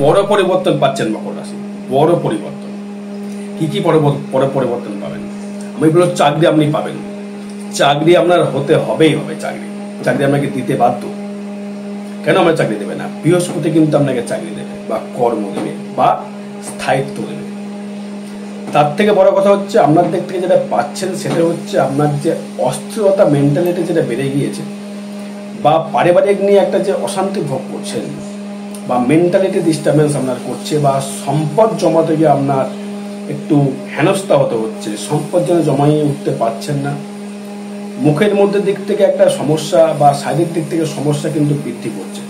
বড় পরিবর্তন পাচ্ছেন মকর রাশি, বড় পরিবর্তন। কি কি বড় পরিবর্তন পাবেন? আমি বলব চাকরি আপনি পাবেন, চাকরি আপনার হতে হবেই হবে। চাকরি আপনাকে দিতে বাধ্য। কেন আমরা চাকরি দেবে না? বৃহস্পতি কিন্তু আপনাকে চাকরি দেবে বা কর্ম দেবে বা স্থায়িত্ব দেবে। তার থেকে বড় কথা হচ্ছে আপনার দিক থেকে যেটা পাচ্ছেন সেটা হচ্ছে আপনার যে অস্থিরতা মেন্টালিটি যেটা বেড়ে গিয়েছে বা পারিবারিক নিয়ে একটা যে অশান্তি ভোগ করছেন বা মেন্টালিটি ডিস্টারবেন্স আপনার করছে বা সম্পদ জমাতে গিয়ে আপনার একটু হেনস্থা হতে হচ্ছে, সম্পদ যেন জমাইয়ে উঠতে পারছেন না, মুখের মধ্যে দিক থেকে একটা সমস্যা বা শারীরিক দিক থেকে সমস্যা কিন্তু বৃদ্ধি করছে।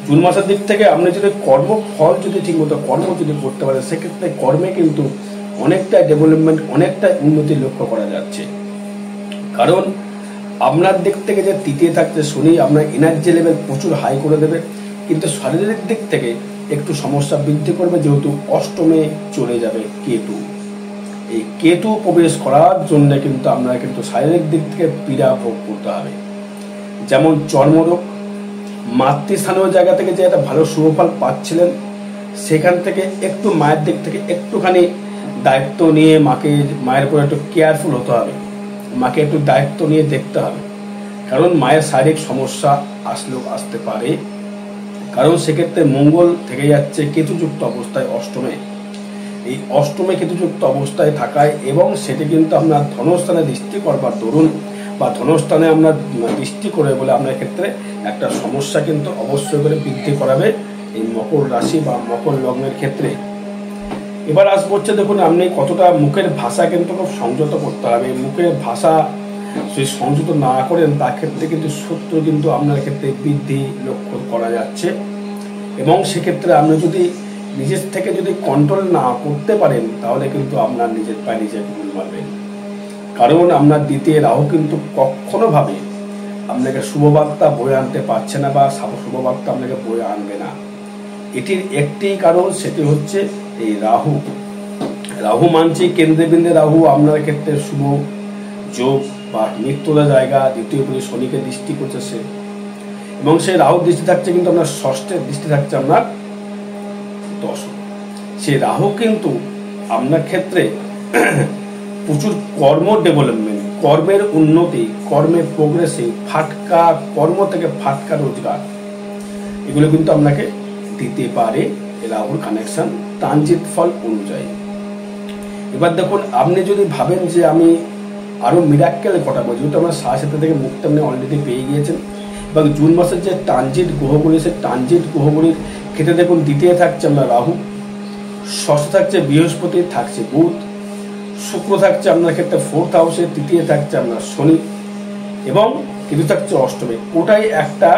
জুন মাসের দিক থেকে আপনি যদি কর্মফল যদি ঠিকমতো কর্ম যদি করতে পারেন সেক্ষেত্রে কর্মে কিন্তু অনেকটা ডেভেলপমেন্ট, অনেকটা উন্নতি লক্ষ্য করা যাচ্ছে। কারণ আপনার দিক থেকে যে তৃতীয় থাকছে শনি আপনার এনার্জি লেভেল প্রচুর হাই করে দেবে, কিন্তু শারীরিক দিক থেকে একটু সমস্যা বৃদ্ধি করবে, যেহেতু অষ্টমে চলে যাবে কেতু। এই কেতু প্রবেশ করার জন্য কিন্তু আপনারা কিন্তু শারীরিক দিক থেকে পীড়া ভোগ করতে হবে, যেমন চর্মরোগ। মাতৃস্থানীয় জায়গা থেকে যে একটা ভালো শুভফল পাচ্ছিলেন সেখান থেকে একটু মায়ের দিক থেকে একটুখানি দায়িত্ব নিয়ে মায়ের উপর একটু কেয়ারফুল হতে হবে, মাকে একটু দায়িত্ব নিয়ে দেখতে হবে। কারণ মায়ের শারীরিক সমস্যা আসতে পারে, কারণ সেক্ষেত্রে মঙ্গল থেকে যাচ্ছে কেতুযুক্ত অবস্থায় অষ্টমে। এই অষ্টমে কেতুযুক্ত অবস্থায় থাকায় এবং সেটি কিন্তু আপনার ধনস্থানে দৃষ্টি করবার দরুন বা ধনস্থানে আপনার দৃষ্টি করে বলে আপনার ক্ষেত্রে একটা সমস্যা কিন্তু অবশ্যই করে বৃদ্ধি করাবে এই মকর রাশি বা মকর লগ্নের ক্ষেত্রে। এবার আসবো হচ্ছে দেখুন আপনি কতটা মুখের ভাষা কিন্তু খুব সংযত করতে হবে। মুখের ভাষা যদি সংযত না করেন তার ক্ষেত্রে কিন্তু শত্রু কিন্তু আপনার ক্ষেত্রে বৃদ্ধি লক্ষ্য করা যাচ্ছে, এবং সেক্ষেত্রে আপনি যদি নিজের থেকে যদি কন্ট্রোল না করতে পারেন তাহলে কিন্তু আপনার নিজের পায়ে নিজে ভুল মারবেন। কারণ আপনার দ্বিতীয় রাহু কিন্তু কখনো ভাবে আপনাকে শুভবার্তা বয়ে আনতে পারছে না বা শুভবার্তা আপনাকে বয়ে আনবে না। এটির একটি কারণ, সেটি হচ্ছে এই রাহু মানছি কেন্দ্রে বিন্দে রাহু আপনার ক্ষেত্রে শুভ যোগ বা মৃত্যুদা জায়গা, দ্বিতীয় পরি শনিকে দৃষ্টি করছে সে, এবং সেই রাহু দৃষ্টি থাকছে কিন্তু আপনার ষষ্ঠের দৃষ্টি থাকছে আপনার দশম। সেই রাহু কিন্তু আপনার ক্ষেত্রে প্রচুর কর্ম ডেভেলপমেন্ট, কর্মের উন্নতি, কর্মের প্রোগ্রেসে ফাটকা কর্ম থেকে ফাটকা রোজগার এগুলো কিন্তু আপনাকে দিতে পারে রাহুর কানেকশন ট্রানজিট ফল অনুযায়ী। এবার দেখুন আপনি যদি ভাবেন যে আমি আরো মিরাক্কেল ঘটাবো, যেহেতু আমার সাথে থেকে মুক্তি আপনি অলরেডি পেয়ে গিয়েছেন, এবং জুন মাসের যে ট্রানজিট গ্রহগুলি সেই ট্রানজিট গ্রহগুলির ক্ষেত্রে দেখুন দ্বিতীয় থাকছে আপনার রাহু, ষষ্ঠ থাকছে বৃহস্পতি, থাকছে বুধ, শুক্র থাকছে আপনার ক্ষেত্রে ফোর্থ হাউসে, তৃতীয় থাকছে আপনার শনি, এবং কেতু থাকছে অষ্টমে। ওটাই একটা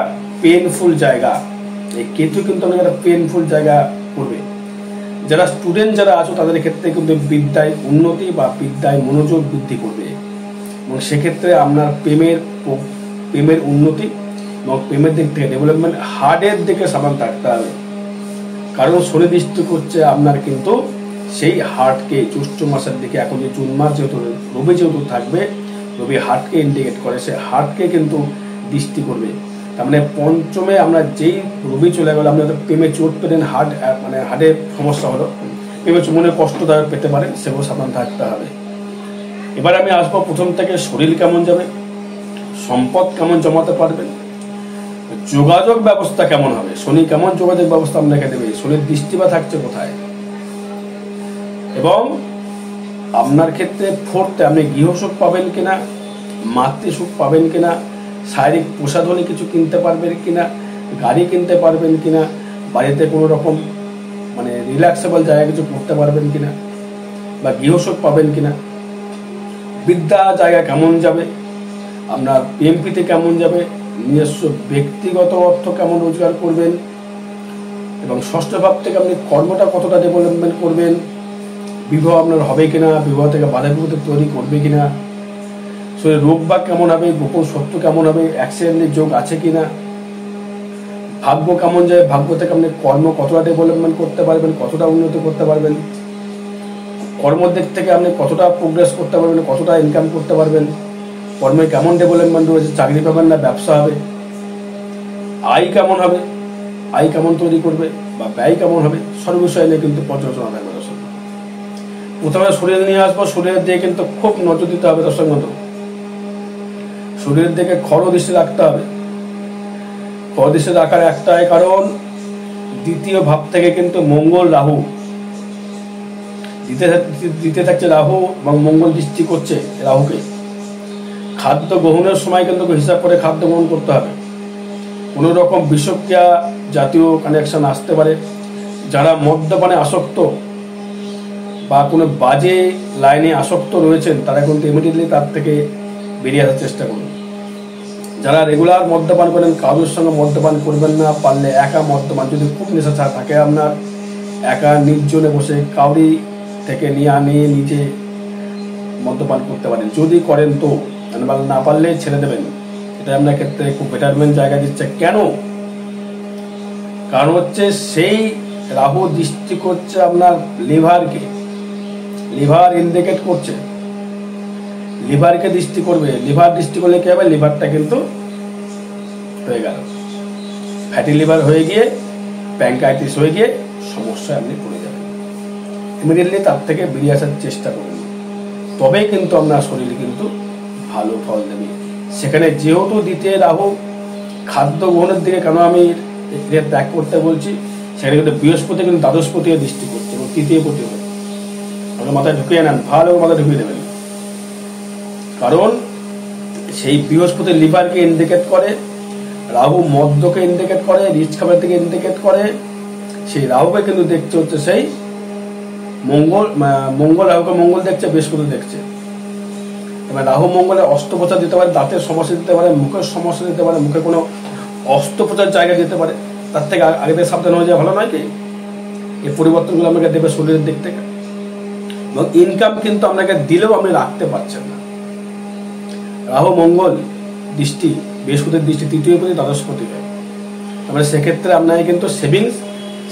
পেনফুল জায়গা। এই কেতু কিন্তু আপনাকে একটা পেনফুল জায়গা করবে। যারা স্টুডেন্ট যারা আছো তাদের ক্ষেত্রে কিন্তু বিদ্যায় উন্নতি বা বিদ্যায় মনোযোগ বৃদ্ধি করবে, এবং সেক্ষেত্রে আপনার প্রেমের উন্নতি এবং প্রেমের দিক থেকে ডেভেলপমেন্ট, হার্টের দিকে সাবধান থাকতে হবে। কারণ শনি দৃষ্টি করছে আপনার কিন্তু সেই হার্টকে জ্যৈষ্ঠ মাসের দিকে। এখন যে জুন মাস যেহেতু রবি যেহেতু থাকবে, রবি হার্টকে ইন্ডিকেট করে, সে হার্টকে কিন্তু দৃষ্টি করবে। তার মানে পঞ্চমে আমরা যেই রবি চলে গেল আপনি প্রেমে চোট পেলেন, হার্টের সমস্যা হলো, প্রেমে মনে কষ্ট পেতে পারেন, সেগুলো সাবধান থাকতে হবে। এবার আমি আসবো প্রথম থেকে শরীর কেমন যাবে, সম্পদ কেমন জমাতে পারবেন, যোগাযোগ ব্যবস্থা কেমন হবে, শনি কেমন যোগাযোগ ব্যবস্থা আপনাকে দেবে, শনির দৃষ্টি বা থাকছে কোথায়, এবং আপনার ক্ষেত্রে ফোর্থে আপনি গৃহসুখ পাবেন কিনা, মাতৃসুখ পাবেন কিনা, শারীরিক প্রসাধনী কিছু কিনতে পারবেন কিনা, গাড়ি কিনতে পারবেন কিনা, বাড়িতে কোনো রকম রিল্যাক্সেবল জায়গা কিছু করতে পারবেন কিনা, বা গৃহসুখ পাবেন কিনা, বিদ্যা জায়গা কেমন যাবে, আপনার পিএমপিতে কেমন যাবে, নিজস্ব ব্যক্তিগত অর্থ কেমন রোজগার করবেন, এবং ষষ্ঠ ভাব থেকে আপনি কর্মটা কতটা ডেভেলপমেন্ট করবেন, বিবাহ আপনার হবে কিনা, বিবাহ থেকে বাধা বিপত্তি তৈরি করবে কিনা, শরীরে রোগ বা কেমন হবে, গোপন শত্রু কেমন হবে, অ্যাক্সিডেন্টের যোগ আছে কিনা, ভাগ্য কেমন যায়, ভাগ্য থেকে আপনি কর্ম কতটা ডেভেলপমেন্ট করতে পারবেন, কতটা উন্নতি করতে পারবেন, কর্মের দিক থেকে আপনি কতটা প্রোগ্রেস করতে পারবেন, কতটা ইনকাম করতে পারবেন, কর্মে কেমন ডেভেলপমেন্ট রয়েছে, চাকরি পাবেন না ব্যবসা হবে, আয় কেমন হবে, আয় কেমন তৈরি করবে, বা ব্যয় কেমন হবে, সব বিষয় নিয়ে কিন্তু পর্যালোচনা থাকবে দর্শক। প্রথমে শরীর নিয়ে আসবো। শরীরের দিকে কিন্তু খুব নজর দিতে হবে দর্শক বন্ধু। শরীরের দিকে খর দৃষ্টি রাখতে হবে। খর দৃষ্টি রাখার একটাই কারণ, দ্বিতীয় ভাব থেকে কিন্তু মঙ্গল রাহু দিতে থাকছে। রাহু এবং মঙ্গল দৃষ্টি করছে রাহুকে। খাদ্য গ্রহণের সময় কিন্তু হিসাব করে খাদ্য গ্রহণ করতে হবে। কোনো রকম বিষক্রিয়া জাতীয় কানেকশন আসতে পারে। যারা মদ্যপানে আসক্ত বা কোনো বাজে লাইনে আসক্ত রয়েছেন তারা কিন্তু ইমিডিয়েটলি তার থেকে বেরিয়ে আসার চেষ্টা করুন। যারা রেগুলার মদ্যপান করেন কারোর সঙ্গে মদ্যপান করবেন না। পারলে একা মদ্যপান, যদি খুব নেশা থাকে আপনার, একা নির্জনে বসে কাউরি থেকে নিয়ে নিজে মদ্যপান করতে পারেন। যদি করেন তো, না পারলে ছেড়ে দেবেন। এটা আপনার ক্ষেত্রে খুব বেটারমেন্ট জায়গা দিচ্ছে। কেন? কারণ হচ্ছে সেই রাহু দৃষ্টি করছে আপনার লিভারকে। লিভার ইন্ডিকেট করছে, লিভারকে দৃষ্টি করবে। লিভার দৃষ্টি করলে কি হবে, লিভারটা কিন্তু হয়ে গেল ফ্যাটি লিভার হয়ে গিয়ে প্যানক্রাইটিস হয়ে গিয়ে সমস্যায় আপনি পড়ে যাবেন। ইমিডিয়েটলি তার থেকে বেরিয়ে আসার চেষ্টা করুন, তবেই কিন্তু আপনার শরীরে কিন্তু ভালো ফল দেবে। সেখানে যেহেতু দ্বিতীয় রাহু খাদ্য গ্রহণের দিকে কেন আমি ত্যাগ করতে বলছি, সেখানে কিন্তু বৃহস্পতি কিন্তু দ্বাদশপতি দৃষ্টি করছে এবং তৃতীয় পতি হয়। আপনার মাথায় ঢুকিয়ে নেন, ভালো মাথায় ঢুকিয়ে দেবেন। কারণ সেই বৃহস্পতি লিভারকে ইন্ডিকেট করে, রাহু মদ্যকে ইন্ডিকেট করে, রিচ খাবার থেকে ইন্ডিকেট করে। সেই রাহুকে কিন্তু দেখতে হচ্ছে সেই মঙ্গল রাহুকে মঙ্গল দেখছে, বৃহস্পতি দেখছে। এবার রাহু মঙ্গলে অস্ত্রোপচার দিতে পারে, দাঁতের সমস্যা দিতে পারে, মুখের সমস্যা দিতে পারে, মুখে কোনো অস্ত্রোপচার জায়গা দিতে পারে। তার থেকে আগে থেকে সাবধান হয়ে যাওয়া ভালো নয় কি? এই পরিবর্তনগুলো আপনাকে দেবে শরীরের দিক থেকে। এবং ইনকাম কিন্তু আপনাকে দিলেও আপনি রাখতে পারছেন না। রাহু মঙ্গল দৃষ্টি, বৃহস্পতির দৃষ্টি তৃতীয় পতি দ্বাদশপতি হয়। তারপরে সেক্ষেত্রে আপনাকে কিন্তু সেভিংস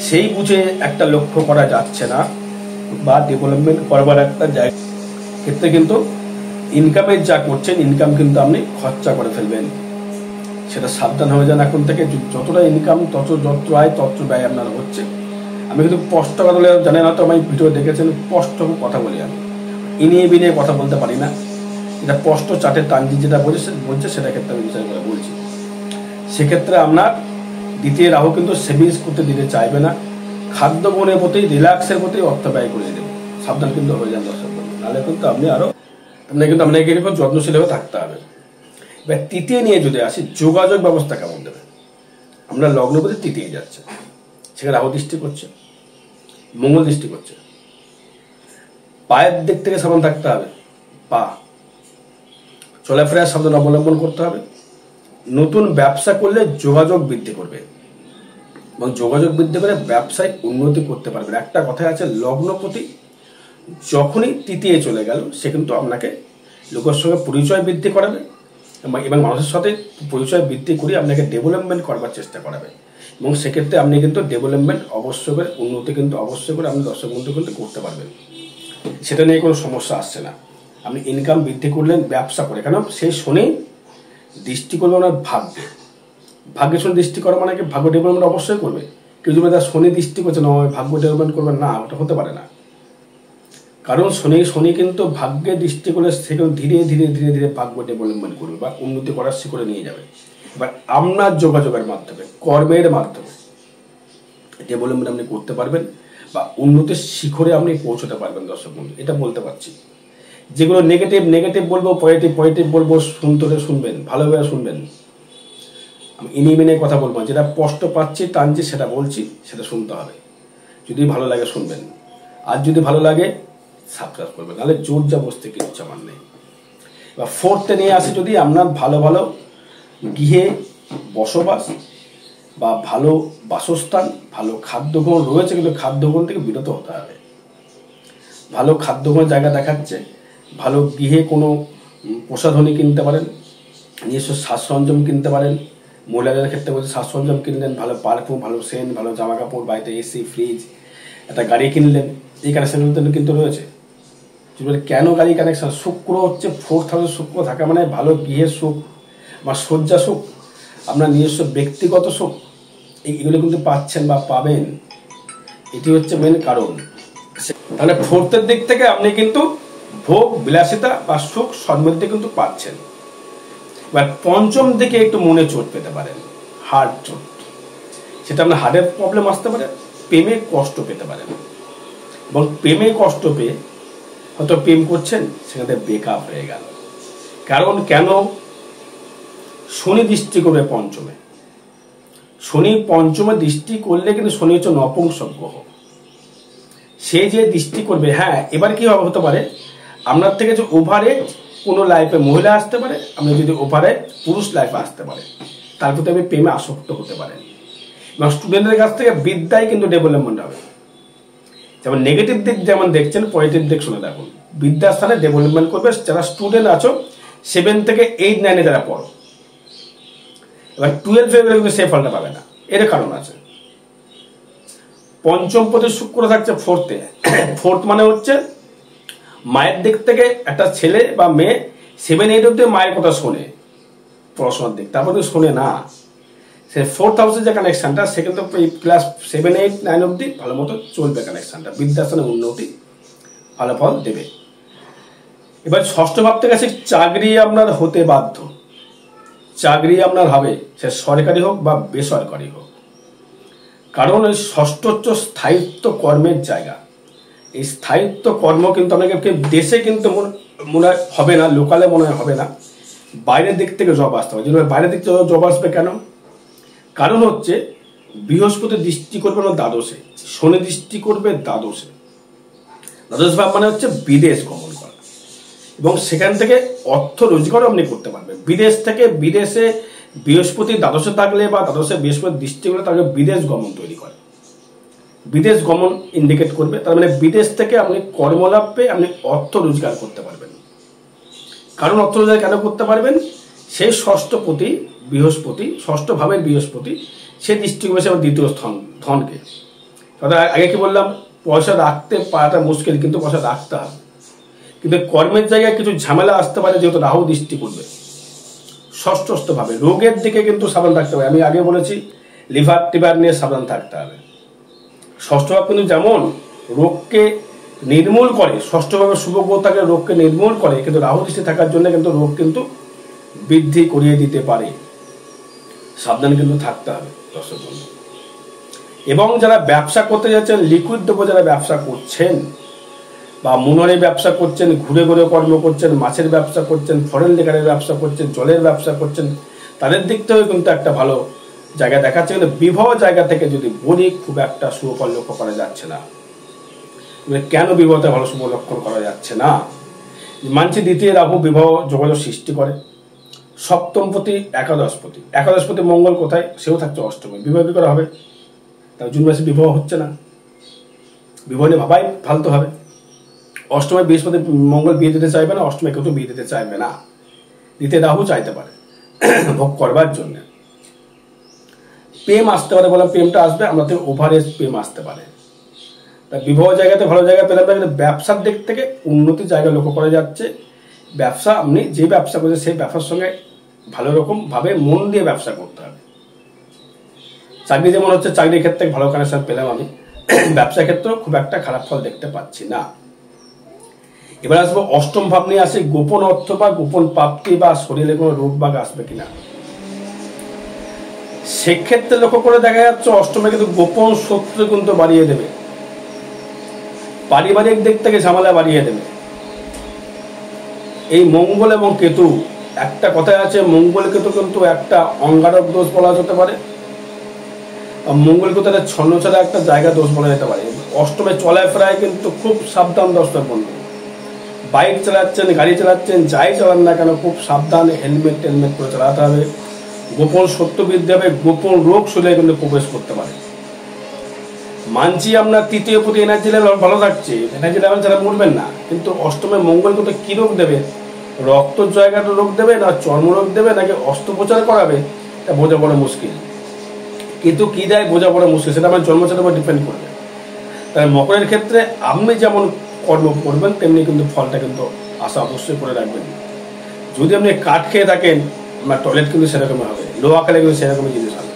সেই বুঝে একটা লক্ষ্য করা যাচ্ছে না, বা ডেভেলপমেন্ট করবার একটা জায়গা ক্ষেত্রে কিন্তু ইনকামের যা করছেন, ইনকাম কিন্তু আপনি খরচা করে ফেলবেন। সেটা সাবধান হয়ে যান এখন থেকে। যতটা ইনকাম যত আয় তত ব্যয় আপনার হচ্ছে। আমি কিন্তু স্পষ্ট কথা বলে, জানেন না তো আমি ভিডিও দেখেছেন, স্পষ্ট কথা বলি। আমি ইনিয়ে বিনিয়ে কথা বলতে পারি না। এটা স্পষ্ট চার্টের ট্রানজিট যেটা বলছে সেটা ক্ষেত্রে আমি বিচার করে বলছি। সেক্ষেত্রে আপনার দ্বিতীয় রাহু কিন্তু সেভিংস করতে দিতে চাইবে না। খাদ্য গ্রহণের প্রতি, রিল্যাক্সের প্রতি অর্থ ব্যয় করে দেবে। সাবধান কিন্তু হয়ে যান দর্শক বন্ধু, নাহলে কিন্তু আপনাকে এরকম যত্নশীল হয়ে থাকতে হবে। এবার তৃতীয় নিয়ে যদি আসি, যোগাযোগ ব্যবস্থা কেমন দেবে? আমরা লগ্নপতি তৃতীয় যাচ্ছে, সেখানে রাহু দৃষ্টি করছে, মঙ্গল দৃষ্টি করছে। পায়ের দিক থেকে সাবধান থাকতে হবে। পা চলাফেরার সাবধান অবলম্বন করতে হবে। নতুন ব্যবসা করলে যোগাযোগ বৃদ্ধি করবে, এবং যোগাযোগ বৃদ্ধি করে ব্যবসায় উন্নতি করতে পারবেন। একটা কথাই আছে, লগ্নপতি যখনই তৃতীয় চলে গেল, সে কিন্তু আপনাকে লোকের সঙ্গে পরিচয় বৃদ্ধি করাবে এবং মানুষের সাথে পরিচয় বৃদ্ধি করে আপনাকে ডেভেলপমেন্ট করবার চেষ্টা করাবে। এবং সেক্ষেত্রে আপনি কিন্তু ডেভেলপমেন্ট অবশ্যই করে, উন্নতি কিন্তু অবশ্যই করে আপনি দর্শক বন্ধু কিন্তু করতে পারবেন। সেটা নিয়ে কোনো সমস্যা আসছে না। আপনি ইনকাম বৃদ্ধি করলেন ব্যবসা করে, কেন সেই শনি দৃষ্টি করবে আপনার ভাগ্যে। ভাগ্যে শনি দৃষ্টি করা মানে কি ভাগ্য ডেভেলপমেন্ট অবশ্যই করবে। কেউ যদি তার শনি দৃষ্টি করছে না ভাগ্য ডেভেলপমেন্ট করবেন, না, ওটা হতে পারে না। কারণ শনি কিন্তু ভাগ্যে দৃষ্টি করে সে কিন্তু ধীরে ধীরে ধীরে ধীরে ভাগ্য ডেভেলপমেন্ট করবে বা উন্নতি করার শিখরে নিয়ে যাবে। এবার আপনার যোগাযোগের মাধ্যমে, কর্মের মাধ্যমে ডেভেলপমেন্ট আপনি করতে পারবেন বা উন্নতির শিখরে আপনি পৌঁছতে পারবেন দর্শক বন্ধু, এটা বলতে পারছি। যেগুলো নেগেটিভ বলবো, পজিটিভ বলবো, শুনবেন, ভালোভাবে শুনবেন। আমি ইনিমিনে কথা বলবো, যেটা স্পষ্ট পাচ্ছি টানছি সেটা বলছি, সেটা শুনতে হবে। যদি ভালো লাগে শুনবেন, আর যদি ভালো লাগে সাবস্ক্রাইব করবেন, নাহলে জোর যা বসতে কিচ্ছু আমার নেই। বা ফোর্থে নিয়ে আসি, যদি আপনার ভালো গৃহে বসবাস বা ভালো বাসস্থান, ভালো খাদ্যগ্রহণ রয়েছে, কিন্তু খাদ্যগ্রহণ থেকে বিরত হতে হবে। ভালো খাদ্যগ্রহণের জায়গা দেখাচ্ছে, ভালো গৃহে কোনো প্রসাধনী কিনতে পারেন, নিজস্ব সাজ সরঞ্জাম কিনতে পারেন। মহিলাদের ক্ষেত্রে বলছে সাজ সরঞ্জাম কিনলেন, ভালো পারফিউম, ভালো সেন্ট, ভালো জামা কাপড়, বাড়িতে এসি, ফ্রিজ, একটা গাড়ি কিনলেন। এই কানেকশনগুলো কিন্তু রয়েছে। কেন গাড়ি কানেকশন? শুক্র হচ্ছে 4th হাউসে শুক্র থাকা মানে ভালো গৃহের সুখ বা শয্যা সুখ, আপনার নিজস্ব ব্যক্তিগত সুখ, এইগুলো কিন্তু পাচ্ছেন বা পাবেন। এটি হচ্ছে মেন কারণ। তাহলে ফোর্থের দিক থেকে আপনি কিন্তু ভোগ বিলাসিতা বা সুখ সমৃদ্ধি কিন্তু পাচ্ছেন। এবার পঞ্চম দিকে একটু মনে চোট পেতে পারেন, হার্ট চোট। সেটা আপনার হার্টের প্রবলেম আসতে পারে, প্রেমে কষ্ট পেতে পারেন, এবং প্রেমে কষ্ট পেয়ে হয়তো প্রেম করছেন, সেখানে ব্রেকআপ হয়ে গেল। কারণ কেন? শনি দৃষ্টি করবে পঞ্চমে। শনি পঞ্চমে দৃষ্টি করলে কিন্তু শনি হচ্ছে নপুংসক গ্রহ। সে যে দৃষ্টি করবে, হ্যাঁ, এবার কি হতে পারে, আপনার থেকে যে ওভারেজ কোনো লাইফে মহিলা আসতে পারে, আপনি যদি ওভারেজ পুরুষ লাইফে আসতে পারে, তার প্রতি আপনি প্রেমে আসক্ত হতে পারেন। এবং স্টুডেন্টের কাছ থেকে বিদ্যায় কিন্তু ডেভেলপমেন্ট হবে। যেমন নেগেটিভ দিক যেমন দেখছেন, পজিটিভ দিক শুনে দেখুন। বিদ্যার স্থানে ডেভেলপমেন্ট করবে যারা স্টুডেন্ট আছো 7 থেকে 8, 9 যারা পড়ো। এবার 12 গেলে কিন্তু সেই ফলটা পাবে না, এর কারণ আছে। পঞ্চম পদে শুক্র থাকছে ফোর্থে। ফোর্থ মানে হচ্ছে মায়ের দিক থেকে একটা ছেলে বা মেয়ে 7, 8 অব্দি মায়ের কথা শোনে পড়াশোনার দিক, তারপর তো শোনে না। সে 4th হাউসের যে কানেকশনটা, সে কিন্তু ক্লাস 7, 8, 9 অব্দি ভালো মতো চলবে কানেকশনটা, বিদ্যাস্থানে উন্নতি ভালো ফল দেবে। এবার ষষ্ঠ ভাব থেকে আছে চাকরি আপনার হতে বাধ্য। চাকরি আপনার হবে, সে সরকারি হোক বা বেসরকারি হোক। কারণ ওই ষষ্ঠ হচ্ছে স্থায়িত্ব কর্মের জায়গা। এই স্থায়িত্ব কর্ম কিন্তু আপনাকে দেশে কিন্তু মনে হবে না, লোকালে মনে হবে না, বাইরের দিক থেকে জব আসতে হবে। যেন বাইরের দিক থেকে জব আসবে কেন? কারণ হচ্ছে বৃহস্পতি দৃষ্টি করবে না দ্বাদশে, শনি দৃষ্টি করবে দ্বাদশে। দ্বাদশ ভাব মানে হচ্ছে বিদেশ গমন করা, এবং সেখান থেকে অর্থ রোজগারও আপনি করতে পারবেন। বিদেশ থেকে বিদেশে বৃহস্পতি দ্বাদশে থাকলে বা দ্বাদশে বৃহস্পতি দৃষ্টি করলে তাকে বিদেশ গমন তৈরি করে, বিদেশ গমন ইন্ডিকেট করবে। তার মানে বিদেশ থেকে আপনি কর্মলাভ পেয়ে আপনি অর্থ রোজগার করতে পারবেন। কারণ অর্থ রোজগার কেন করতে পারবেন? সেই ষষ্ঠপতি বৃহস্পতি, ষষ্ঠ ভাবের বৃহস্পতি, সে দৃষ্টি করবে আমার দ্বিতীয় ধনকে। আগে কি বললাম, পয়সা রাখতে পারাটা মুশকিল, কিন্তু পয়সা রাখতে হবে। কিন্তু কর্মের জায়গায় কিছু ঝামেলা আসতে পারে, যেহেতু রাহু দৃষ্টি করবে ষষ্ঠ ভাবে। রোগের দিকে কিন্তু সাবধান থাকতে হবে। আমি আগে বলেছি লিভার টিভার নিয়ে সাবধান থাকতে হবে। ষষ্ঠ ভাব কিন্তু যেমন রোগকে নির্মূল করে, ষষ্ঠ ভাবে শুভ গ্রহ থাকলে রোগকে নির্মূল করে, কিন্তু রাহু দৃষ্টি থাকার জন্য কিন্তু রোগ কিন্তু বৃদ্ধি করিয়ে দিতে পারে। সাবধান কিন্তু থাকতে হবে দর্শক বন্ধু। এবং যারা ব্যবসা করতে যাচ্ছেন, লিকুইড দ্রব্য যারা ব্যবসা করছেন, বা মুনারে ব্যবসা করছেন, ঘুরে ঘুরে কর্ম করছেন, মাছের ব্যবসা করছেন, ফরেন লিকারের ব্যবসা করছেন, জলের ব্যবসা করছেন, তাদের দিক থেকেও কিন্তু একটা ভালো জায়গা দেখাচ্ছে। কিন্তু বিবাহ জায়গা থেকে যদি বলি, খুব একটা সুফল লক্ষ্য করা যাচ্ছে না। কেন বিবাহতে ভালো শুভ লক্ষণ করা যাচ্ছে না? মানছি দ্বিতীয় রাহু বিবাহ যোগাযোগ সৃষ্টি করে। সপ্তমপতি একাদশপতি, একাদশপতি মঙ্গল কোথায়? সেও থাকছে অষ্টমে। বিবাহ কি করা হবে? তাই জুন মাসে বিবাহ হচ্ছে না, বিবাহ নিয়ে ভাবাই ফালতু হবে। অষ্টমে বৃহস্পতি মঙ্গল বিয়ে দিতে চাইবে না, অষ্টমে কেউ বিয়ে দিতে চাইবে না। দ্বিতীয় রাহু চাইতে পারে ভোগ করবার জন্য। প্রেম আসতে পারে, বললাম প্রেমটা আসবে, আমরা থেকে ওভারেজ প্রেম আসতে পারে। তাই বিবাহ জায়গাতে ভালো জায়গা পেলাম, কিন্তু ব্যবসার দিক থেকে উন্নতির জায়গা লক্ষ্য করা যাচ্ছে। ব্যবসা, আপনি যে ব্যবসা করছেন সেই ব্যবসার সঙ্গে ভালো রকম ভাবে মন দিয়ে ব্যবসা করতে হবে। চাকরি যেমন হচ্ছে, চাকরির ক্ষেত্রে ভালো কানেকশন পেলাম আমি, ব্যবসা ক্ষেত্রেও খুব একটা খারাপ ফল দেখতে পাচ্ছি না। এবার আসবো অষ্টম ভাব নিয়ে আসে গোপন অর্থ বা গোপন প্রাপ্তি বা শরীরে কোনো রোগ বাগ আসবে কিনা। সেক্ষেত্রে লক্ষ্য করে দেখা যাচ্ছে অষ্টমে কিন্তু গোপন শত্রু কিন্তু বাড়িয়ে দেবে, পারিবারিক দিক থেকে ঝামেলা বাড়িয়ে দেবে। এই মঙ্গল এবং কেতু, একটা কথায় আছে মঙ্গল কেতু কিন্তু একটা অঙ্গারক দোষ বলা যেতে পারে, মঙ্গল কেতু একটা ছন্ন ছাড়া একটা জায়গা দোষ বলা যেতে পারে। অষ্টমে চলায় ফেরায় কিন্তু খুব সাবধান দর্শক বন্ধু। বাইক চালাচ্ছেন, গাড়ি চালাচ্ছেন, যাই চালান না কেন খুব সাবধান, হেলমেট টেলমেট করে চালাতে হবে। গোপন সত্য বৃদ্ধি হবে, গোপন রোগ শরীরে কিন্তু প্রবেশ করতে পারে। মানছি আপনার তৃতীয় প্রতি এনার্জি লেভেল ভালো থাকছে, এনার্জি লেভেল ছাড়া মরবেন না, কিন্তু অষ্টমে মঙ্গল কিন্তু কি রোগ দেবে? রক্ত জায়গাটা রোগ দেবে, না চর্মরোগ দেবে, নাকি অস্ত্রোপচার করাবে, এটা বোঝা বড় মুশকিল। কিন্তু কি দেয় বোঝা বড় মুশকিল, সেটা আমার জন্মছকের উপর ডিপেন্ড করবে। তাই মকরের ক্ষেত্রে আপনি যেমন কর্ম করবেন তেমনি কিন্তু ফলটা কিন্তু আশা অবশ্যই করে রাখবেন। যদি আপনি কাঠ খেয়ে থাকেন, আপনার টয়লেট কিন্তু সেরকমই হবে, লোহা খেলে কিন্তু সেরকমই জিনিস হবে।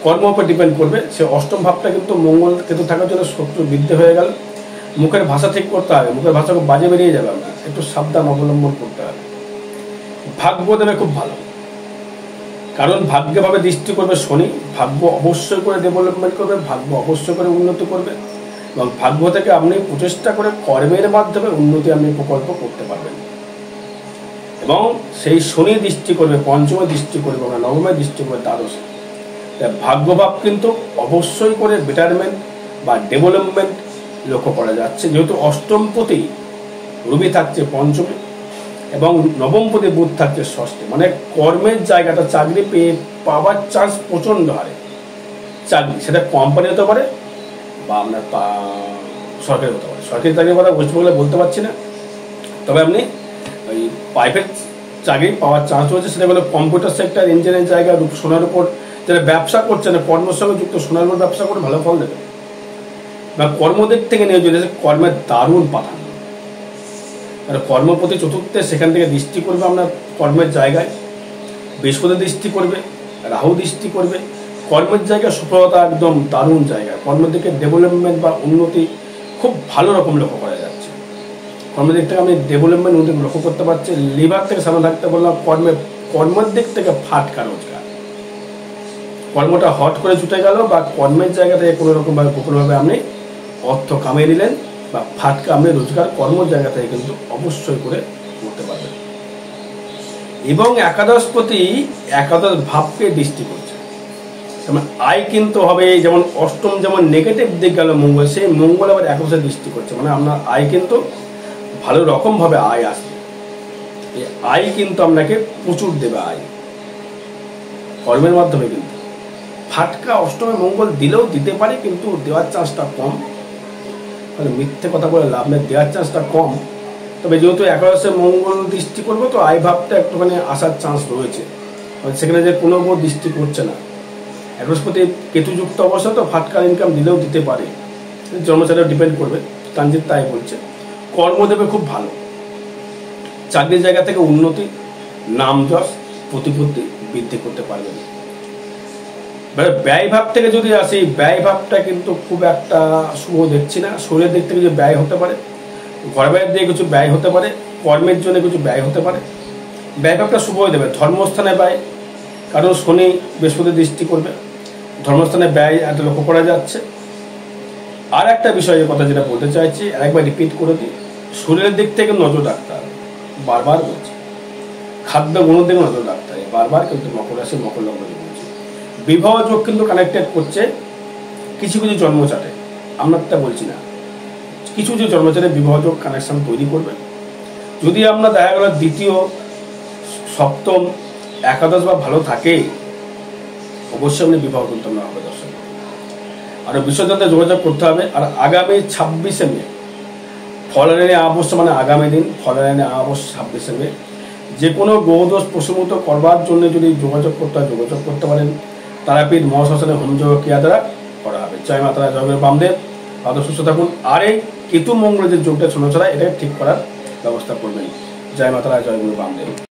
কর্ম উপর ডিপেন্ড করবে। সে অষ্টম ভাবটা কিন্তু মঙ্গল কেতু থাকার জন্য শত্রু বৃদ্ধি হয়ে গেল। মুখের ভাষা ঠিক করতে হবে, মুখের ভাষা খুব বাজে বেরিয়ে যাবে, আপনার একটু সাবধান অবলম্বন করতে হবে। ভাগ্য দেবে খুব ভালো, কারণ ভাগ্যভাবে দৃষ্টি করবে শনি, ভাগ্য অবশ্যই করে ডেভেলপমেন্ট করবে, ভাগ্য অবশ্যই করে উন্নতি করবে, এবং ভাগ্য থেকে আপনি প্রচেষ্টা করে কর্মের মাধ্যমে উন্নতি আপনি প্রকল্প করতে পারবেন। এবং সেই শনি দৃষ্টি করবে, পঞ্চমে দৃষ্টি করবে, নবমে দৃষ্টি করবে দ্বাদশে। ভাগ্যভাব কিন্তু অবশ্যই করে বেটারমেন্ট বা ডেভেলপমেন্ট লক্ষ্য করা যাচ্ছে, যেহেতু অষ্টমপতি রবি থাকছে পঞ্চমে এবং নবমপতি বুধ থাকছে ষষ্ঠে, মানে কর্মের জায়গাটা চাকরি পাওয়ার চান্স প্রচণ্ড হারে। চাকরি সেটা কোম্পানি হতে পারে বা আপনার সরকারি হতে পারে। সরকারি চাকরির কথা পশ্চিমবঙ্গে বলতে পারছি না, তবে আপনি ওই প্রাইভেট চাকরি পাওয়ার চান্স রয়েছে। সেটা হলো কম্পিউটার সেক্টর, ইঞ্জিনিয়ারিং জায়গা, সোনার উপর যারা ব্যবসা করছে না, কর্মের সঙ্গে যুক্ত, সোনার উপর ব্যবসা করে ভালো ফল দেবে। বা কর্মদিক থেকে নিয়ে যদি কর্মের দারুণ প্রাধান্য, আর কর্মপতি চতুর্থে সেখান থেকে দৃষ্টি করবে আপনার কর্মের জায়গায়, বৃহস্পতি দৃষ্টি করবে, রাহু দৃষ্টি করবে। কর্মের জায়গায় সফলতা একদম দারুণ জায়গা, কর্মের দিকে ডেভেলপমেন্ট বা উন্নতি খুব ভালো রকম লক্ষ্য করা যাচ্ছে। কর্মের দিক থেকে আপনি ডেভেলপমেন্ট উন্নতি লক্ষ্য করতে পারছেন। লিভার থেকে সামনে থাকতে বললাম, কর্মের দিক থেকে ফাটকা রোজগার, কর্মটা হট করে ছুটে গেল বা কর্মের জায়গা থেকে কোনো রকমভাবে গোপনভাবে আপনি অর্থ কামিয়ে নিলেন বা ফাটকা আপনি রোজগার কর্মের জায়গা থেকে কিন্তু অবশ্যই করে করতে পারবেন। এবং একাদশপতি একাদশ ভাবকে দৃষ্টি করছে, যেমন আয় কিন্তু হবে, যেমন অষ্টম যেমন নেগেটিভ দিক গেল মঙ্গল, সেই মঙ্গল আবার একাদশে দৃষ্টি করছে, মানে আপনার আয় কিন্তু ভালো রকমভাবে আয় আসবে। এই আয় কিন্তু আপনাকে প্রচুর দেবে, আয় কর্মের মাধ্যমে। কিন্তু ফাটকা অষ্টমে মঙ্গল দিলেও দিতে পারে, কিন্তু দেওয়ার চান্সটা কম, মানে মিথ্যে কথা বলে লাভ নেই, দেওয়ার চান্সটা কম। তবে যেহেতু একাদশে মঙ্গল দৃষ্টি করবো, তো আয় ভাবটা একটুখানি আসার চান্স রয়েছে, সেখানে যে কোনো উপর দৃষ্টি করছে না। একাদশপতি কেতুযুক্ত অবস্থা, তো ফাটকার ইনকাম দিলেও দিতে পারে, জন্মচারেও ডিপেন্ড করবে। ট্রানজিট তাই বলছে। কর্ম দেবে খুব ভালো, চাকরির জায়গা থেকে উন্নতি, নাম যশ, প্রতিপত্তি বৃদ্ধি করতে পারবেন। ব্যয় ভাব থেকে যদি আসি, ব্যয় ভাবটা কিন্তু খুব একটা শুভ দেখছি না। শরীরের দিক থেকে যে ব্যয় হতে পারে, ঘর বাইরের দিকে কিছু ব্যয় হতে পারে, কর্মের জন্য কিছু ব্যয় হতে পারে। ব্যয় ভাবটা শুভই দেবে। ধর্মস্থানে ব্যয়, কারণ শনি বৃহস্পতি দৃষ্টি করবে, ধর্মস্থানে ব্যয় একটা লক্ষ্য করা যাচ্ছে। আর একটা বিষয়ের কথা যেটা বলতে চাইছি, আরেকবার রিপিট করে দিই, শরীরের দিক থেকে নজর রাখতে হবে, বারবার বলছি। খাদ্য গুণের দিকে নজর রাখতে হবে বারবার, কিন্তু মকর রাশি মকর লগ্ন বলছি। বিবাহ যোগ কিন্তু কানেক্টেড করছে কিছু কিছু জন্মচাটে, আপনারটা বলছি না, কিছু কিছু জন্মচাটে বিবাহ যোগ কানেকশন তৈরি করবে। যদি আপনার দেখা গেল দ্বিতীয়, সপ্তম, একাদশ বা ভালো থাকে, অবশ্যই আপনি বিবাহ করতে হবে দর্শক। আর বিশ্বযন্ত্রে যোগাযোগ করতে হবে। আর আগামী 26শে মে ফলারায়ণী অমাবস্যা, মানে আগামী দিন ফলারায়ণী অমাবস্যা 26শে মে, যে কোনো গ্রহদোষ প্রশমিত করবার জন্য যদি যোগাযোগ করতে হয়, যোগাযোগ করতে পারেন। তারাপীঠ মহাশ্মশানে হোমযোগ ক্রিয়া দ্বারা করা হবে। জয় মাতারা, জয় গুরু বামদেব। ভালো সুস্থ থাকুন। আর এই কেতু মঙ্গলের যে যোগটা ছিল, এটাকে ঠিক করার ব্যবস্থা করবেন। জয় মাতারা, জয় গুরু বামদেব।